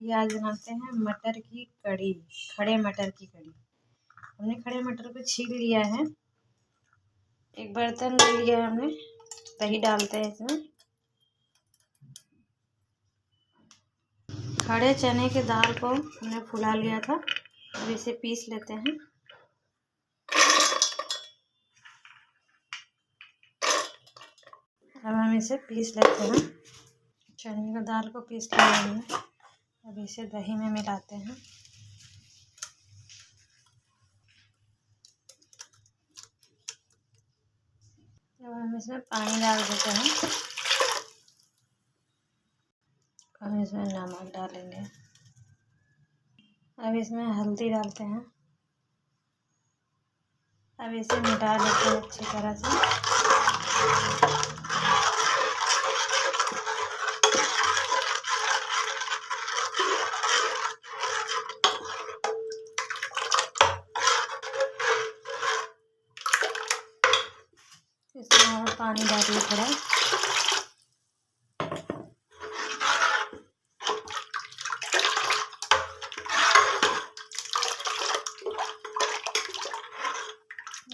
ये आज बनाते हैं मटर की कढ़ी, खड़े मटर की कढ़ी। हमने खड़े मटर को छील लिया है। एक बर्तन ले लिया है हमने, दही डालते हैं इसमें। खड़े चने की दाल को हमने फुला लिया था, अब इसे पीस लेते हैं। अब हम इसे पीस लेते हैं। चने की दाल को पीस लिया हमने, अब इसे दही में मिलाते हैं। अब हम इसमें पानी डाल देते हैं। हम इसमें नमक डालेंगे। अब इसमें हल्दी डालते हैं। अब इसे मिला लेते हैं अच्छी तरह से। इसमें और पानी डालिए थोड़ा।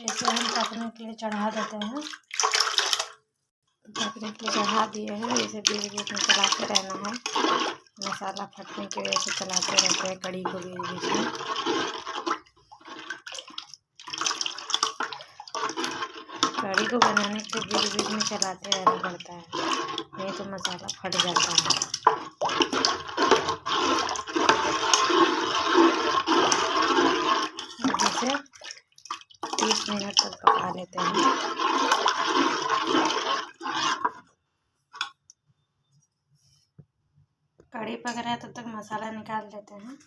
इसे हम पकने के लिए चढ़ा देते हैं। पकने के लिए चढ़ा दिए हैं। इसे बीच बीच में चलाते रहना है। मसाला फटने की वजह से चलाते रहते हैं कढ़ी को बीच बीच में। कढ़ी को बनाने के लिए बीच बीच में चलाते रहना पड़ता है, नहीं तो मसाला फट जाता है। इसे 30 मिनट तक पका लेते हैं। कढ़ी पक रहा है तब तक मसाला निकाल लेते हैं।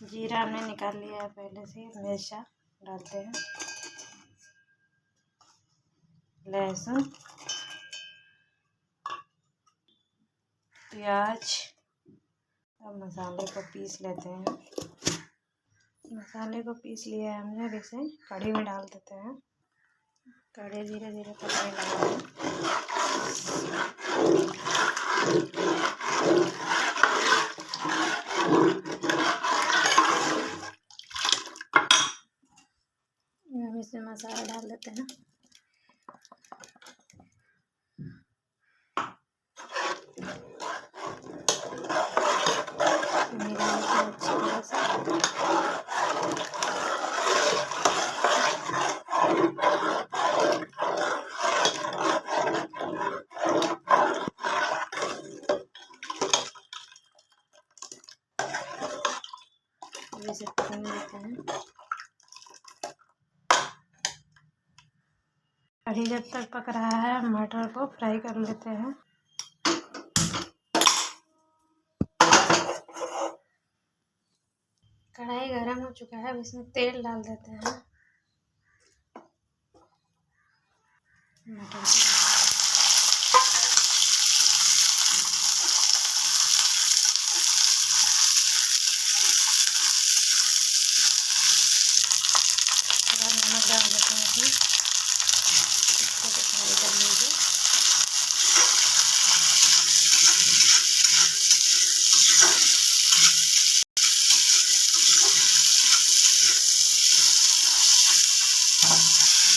जीरा हमने निकाल लिया है पहले से। मिर्चा डालते हैं, लहसुन, प्याज। अब मसाले को पीस लेते हैं। मसाले को पीस लिया है हमने, अब इसे कढ़ी में डाल देते हैं। कढ़ी धीरे धीरे पकने लगा है। हम इसमें मसाला डाल देते हैं। मिला लेते हैं अच्छी तरह से। इसे पकने देते हैं। कढ़ी जब तक पक रहा है, मटर को फ्राई कर लेते हैं। कढ़ाई गरम हो चुका है, अब इसमें तेल डाल देते हैं। मटर नमक डाल देते हैं। इसमें इसको फ्राई कर लीजिए।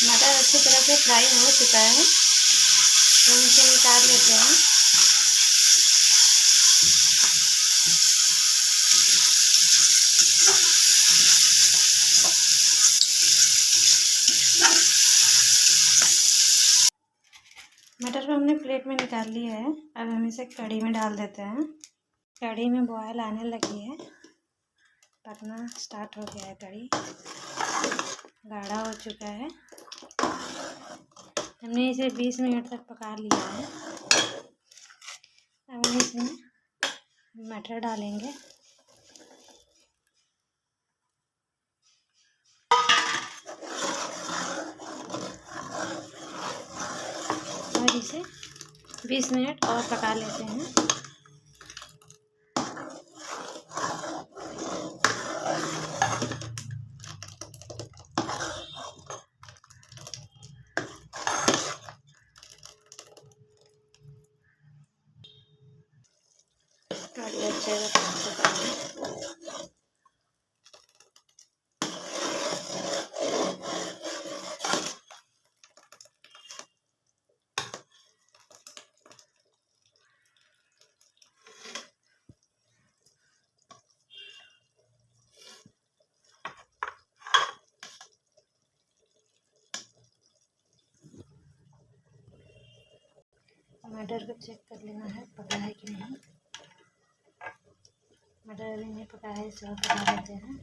मटर अच्छी तरह से फ्राई हो चुका है, तो इसे निकाल लेते हैं। मटर को हमने प्लेट में निकाल लिया है। अब हम इसे कढ़ी में डाल देते हैं। कढ़ी में बॉयल आने लगी है, पकना स्टार्ट हो गया है। कढ़ी गाढ़ा हो चुका है। हमने इसे 20 मिनट तक पका लिया है। अब हम इसमें मटर डालेंगे। और इसे 20 मिनट और पका लेते हैं। कढ़ी अच्छे से मटर को चेक कर लेना है पका है कि नहीं। मटर अभी नहीं पका है, इसे और पका देते हैं।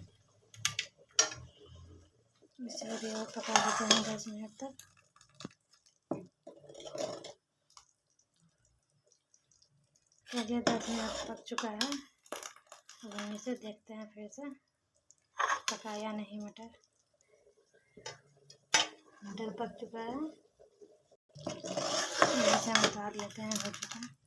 इसे अभी और पका देते हैं 10 मिनट तक। चलिए 10 मिनट पक चुका है। अब हम इसे देखते हैं फिर से पका या नहीं। मटर पक चुका है, इसे हम उतार लेते हैं। हो चुका है।